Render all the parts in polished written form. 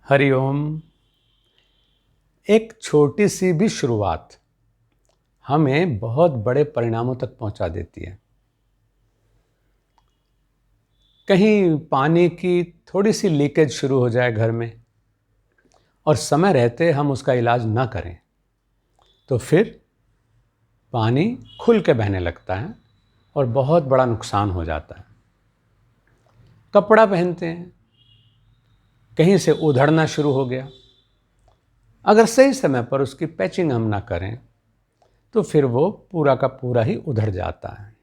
हरिओम। एक छोटी सी भी शुरुआत हमें बहुत बड़े परिणामों तक पहुंचा देती है। कहीं पानी की थोड़ी सी लीकेज शुरू हो जाए घर में और समय रहते हम उसका इलाज ना करें तो फिर पानी खुल के बहने लगता है और बहुत बड़ा नुकसान हो जाता है। कपड़ा पहनते हैं, कहीं से उधड़ना शुरू हो गया, अगर सही समय पर उसकी पैचिंग हम ना करें तो फिर वो पूरा का पूरा ही उधड़ जाता है।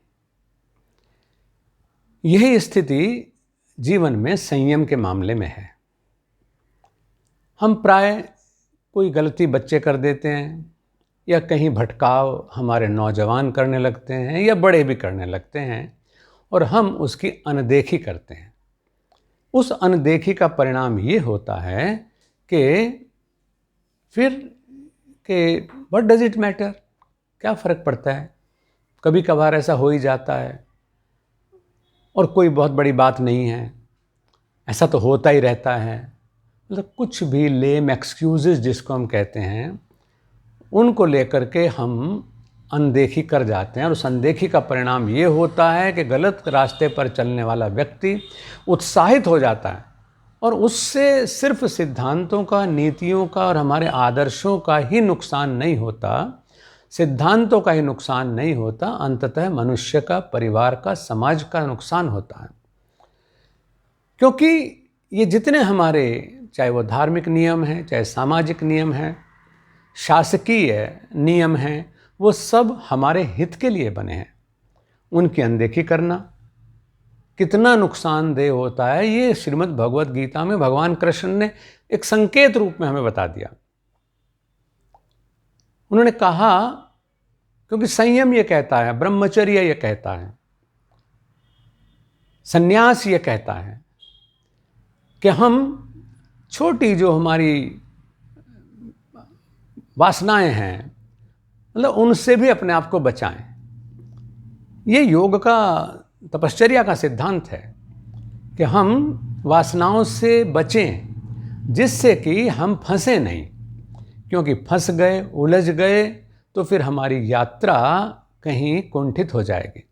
यही स्थिति जीवन में संयम के मामले में है। हम प्राय कोई गलती बच्चे कर देते हैं या कहीं भटकाव हमारे नौजवान करने लगते हैं या बड़े भी करने लगते हैं और हम उसकी अनदेखी करते हैं। उस अनदेखी का परिणाम ये होता है कि फिर कि व्हाट डज इट मैटर, क्या फ़र्क पड़ता है, कभी कभार ऐसा हो ही जाता है और कोई बहुत बड़ी बात नहीं है, ऐसा तो होता ही रहता है। मतलब कुछ भी लेम एक्सक्यूज़ेस जिसको हम कहते हैं, उनको लेकर के हम अनदेखी कर जाते हैं और उस अनदेखी का परिणाम ये होता है कि गलत रास्ते पर चलने वाला व्यक्ति उत्साहित हो जाता है और उससे सिर्फ सिद्धांतों का, नीतियों का और हमारे आदर्शों का ही नुकसान नहीं होता, सिद्धांतों का ही नुकसान नहीं होता, अंततः मनुष्य का, परिवार का, समाज का नुकसान होता है। क्योंकि ये जितने हमारे, चाहे वो धार्मिक नियम हैं, चाहे सामाजिक नियम हैं, शासकीय नियम हैं, वो सब हमारे हित के लिए बने हैं। उनकी अनदेखी करना कितना नुकसानदेह होता है, ये श्रीमद् भगवद गीता में भगवान कृष्ण ने एक संकेत रूप में हमें बता दिया। उन्होंने कहा, क्योंकि संयम ये कहता है, ब्रह्मचर्य ये कहता है, संन्यास ये कहता है कि हम छोटी जो हमारी वासनाएं हैं, मतलब उनसे भी अपने आप को बचाएं। ये योग का, तपश्चर्या का सिद्धांत है कि हम वासनाओं से बचें जिससे कि हम फंसे नहीं, क्योंकि फंस गए, उलझ गए तो फिर हमारी यात्रा कहीं कुंठित हो जाएगी।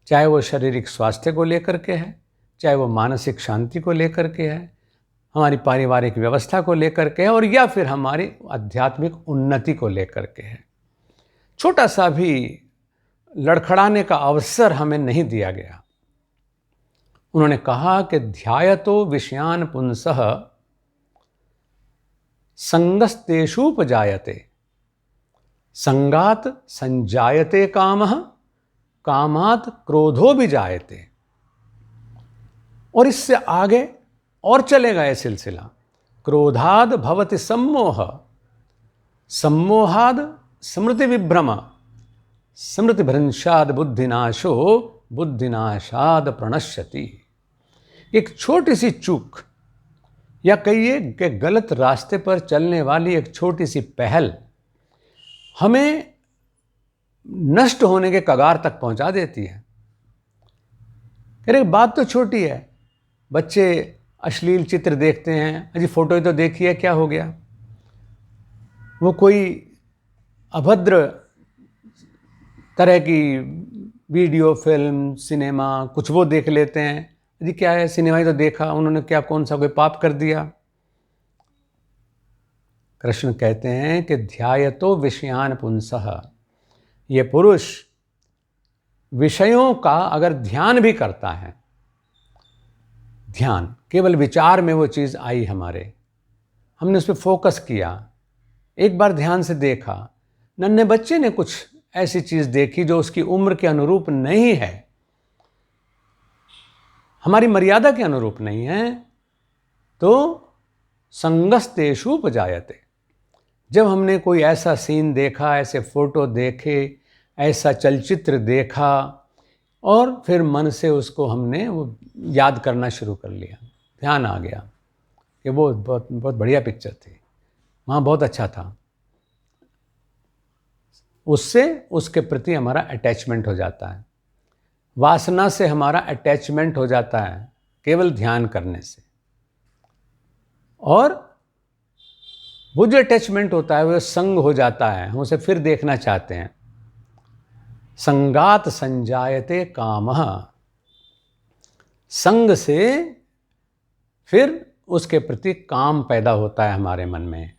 चाहे वो शारीरिक स्वास्थ्य को लेकर के है, चाहे वो मानसिक शांति को लेकर के है, हमारी पारिवारिक व्यवस्था को लेकर के है और या फिर हमारी आध्यात्मिक उन्नति को लेकर के है। छोटा सा भी लड़खड़ाने का अवसर हमें नहीं दिया गया। उन्होंने कहा कि ध्यायतो विषयान पुंसः संगस्तेषुपजायते, संगात संजायते कामः, कामात क्रोधो भी जायते। और इससे आगे और चलेगा यह सिलसिला। क्रोधाद भवति सम्मोह, सम्मोहाद स्मृति विभ्रम, स्मृति भ्रंशाद बुद्धिनाशो, बुद्धिनाशाद प्रणश्यति। एक छोटी सी चूक या कहिए कि गलत रास्ते पर चलने वाली एक छोटी सी पहल हमें नष्ट होने के कगार तक पहुंचा देती है। अरे बात तो छोटी है, बच्चे अश्लील चित्र देखते हैं, अजी फोटो तो देखिए, क्या हो गया, वो कोई अभद्र तरह की वीडियो, फिल्म, सिनेमा कुछ वो देख लेते हैं। अजी क्या है, सिनेमा ही तो देखा, उन्होंने क्या कौन सा कोई पाप कर दिया। कृष्ण कहते हैं कि ध्यायतो विषयान पुंसः, ये पुरुष विषयों का अगर ध्यान भी करता है, ध्यान केवल विचार में वो चीज़ आई हमारे, हमने उस पर फोकस किया, एक बार ध्यान से देखा, नन्हे बच्चे ने कुछ ऐसी चीज़ देखी जो उसकी उम्र के अनुरूप नहीं है, हमारी मर्यादा के अनुरूप नहीं है, तो संगस्तेषुपजायते। जब हमने कोई ऐसा सीन देखा, ऐसे फोटो देखे, ऐसा चलचित्र देखा और फिर मन से उसको हमने वो याद करना शुरू कर लिया, ध्यान आ गया कि वो बहुत बहुत बढ़िया पिक्चर थी, वहाँ बहुत अच्छा था, उससे उसके प्रति हमारा अटैचमेंट हो जाता है। वासना से हमारा अटैचमेंट हो जाता है केवल ध्यान करने से। और वो जो अटैचमेंट होता है वो संग हो जाता है, हम उसे फिर देखना चाहते हैं। संगात संजायते कामः, संग से फिर उसके प्रति काम पैदा होता है, हमारे मन में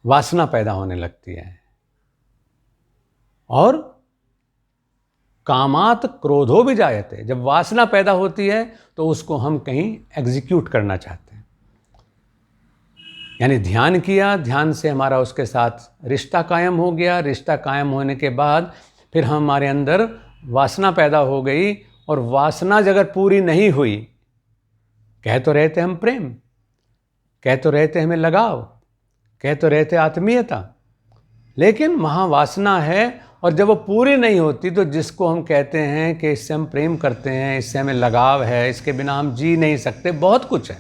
वासना पैदा होने लगती है। और कामात क्रोधो भी जायते, जब वासना पैदा होती है तो उसको हम कहीं एग्जीक्यूट करना चाहते हैं। यानी ध्यान किया, ध्यान से हमारा उसके साथ रिश्ता कायम हो गया, रिश्ता कायम होने के बाद फिर हमारे अंदर वासना पैदा हो गई, और वासना अगर पूरी नहीं हुई, कह तो रहे थे हम प्रेम, कह तो रहे थे हमें लगाव, कह तो रहे थे आत्मीयता, लेकिन वहाँ वासना है, और जब वो पूरी नहीं होती तो जिसको हम कहते हैं कि इससे हम प्रेम करते हैं, इससे हमें लगाव है, इसके बिना हम जी नहीं सकते, बहुत कुछ है,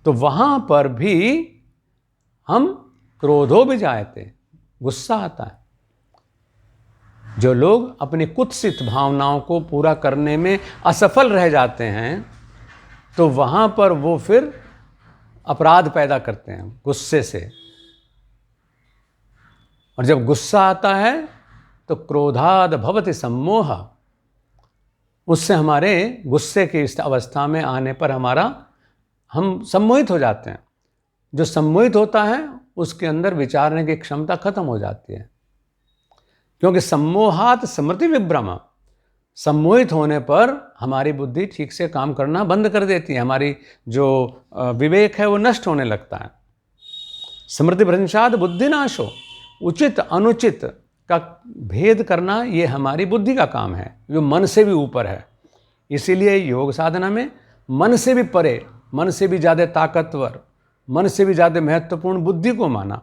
तो वहाँ पर भी हम क्रोधो भी जायते, गुस्सा आता है। जो लोग अपनी कुत्सित भावनाओं को पूरा करने में असफल रह जाते हैं, तो वहाँ पर वो फिर अपराध पैदा करते हैं गुस्से से। और जब गुस्सा आता है तो क्रोधाद भवति सम्मोह, उससे हमारे गुस्से की इस अवस्था में आने पर हम सम्मोहित हो जाते हैं। जो सम्मोहित होता है उसके अंदर विचारने की क्षमता खत्म हो जाती है, क्योंकि सम्मोहात स्मृति विभ्रम, सम्मोहित होने पर हमारी बुद्धि ठीक से काम करना बंद कर देती है, हमारी जो विवेक है वो नष्ट होने लगता है। स्मृति भ्रंशाद बुद्धिनाशो, उचित अनुचित का भेद करना ये हमारी बुद्धि का काम है, जो मन से भी ऊपर है। इसीलिए योग साधना में मन से भी परे, मन से भी ज़्यादा ताकतवर, मन से भी ज़्यादा महत्वपूर्ण बुद्धि को माना।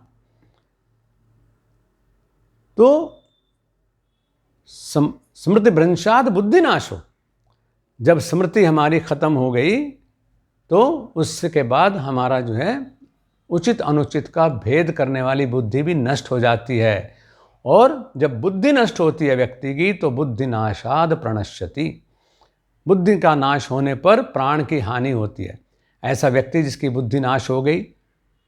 तो स्मृति भ्रंशाद बुद्धिनाशो, जब स्मृति हमारी खत्म हो गई तो उसके बाद हमारा जो है उचित अनुचित का भेद करने वाली बुद्धि भी नष्ट हो जाती है। और जब बुद्धि नष्ट होती है व्यक्ति की तो बुद्धि नाशाद प्रणश्यति, बुद्धि का नाश होने पर प्राण की हानि होती है। ऐसा व्यक्ति जिसकी बुद्धि नाश हो गई,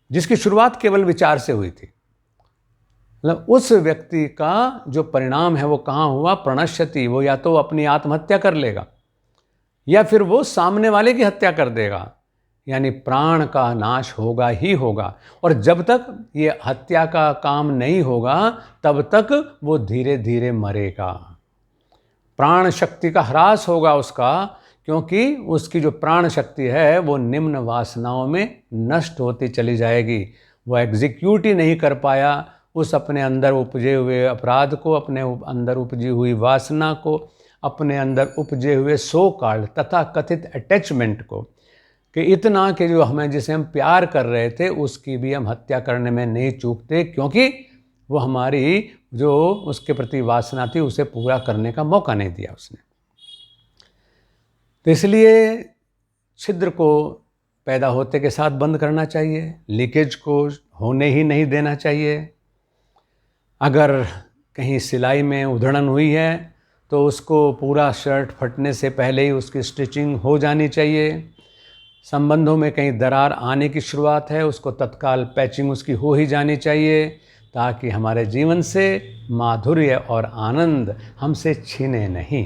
जिसकी शुरुआत केवल विचार से हुई थी, मतलब उस व्यक्ति का जो परिणाम है वो कहाँ हुआ, प्रणश्यति, वो या तो अपनी आत्महत्या कर लेगा या फिर वो सामने वाले की हत्या कर देगा, यानी प्राण का नाश होगा ही होगा। और जब तक ये हत्या का काम नहीं होगा तब तक वो धीरे धीरे मरेगा, प्राण शक्ति का ह्रास होगा उसका, क्योंकि उसकी जो प्राण शक्ति है वो निम्न वासनाओं में नष्ट होती चली जाएगी। वो एग्जीक्यूट ही नहीं कर पाया उस अपने अंदर उपजे हुए अपराध को, अपने अंदर उपजी हुई वासना को, अपने अंदर उपजे हुए सो कॉल्ड तथा कथित अटैचमेंट को, कि इतना कि जो हमें जिसे हम प्यार कर रहे थे उसकी भी हम हत्या करने में नहीं चूकते, क्योंकि वो हमारी जो उसके प्रति वासना थी उसे पूरा करने का मौका नहीं दिया उसने। तो इसलिए छिद्र को पैदा होते के साथ बंद करना चाहिए, लीकेज को होने ही नहीं देना चाहिए। अगर कहीं सिलाई में उधड़न हुई है तो उसको पूरा शर्ट फटने से पहले ही उसकी स्टिचिंग हो जानी चाहिए। संबंधों में कहीं दरार आने की शुरुआत है, उसको तत्काल पैचिंग उसकी हो ही जानी चाहिए, ताकि हमारे जीवन से माधुर्य और आनंद हमसे छीने नहीं।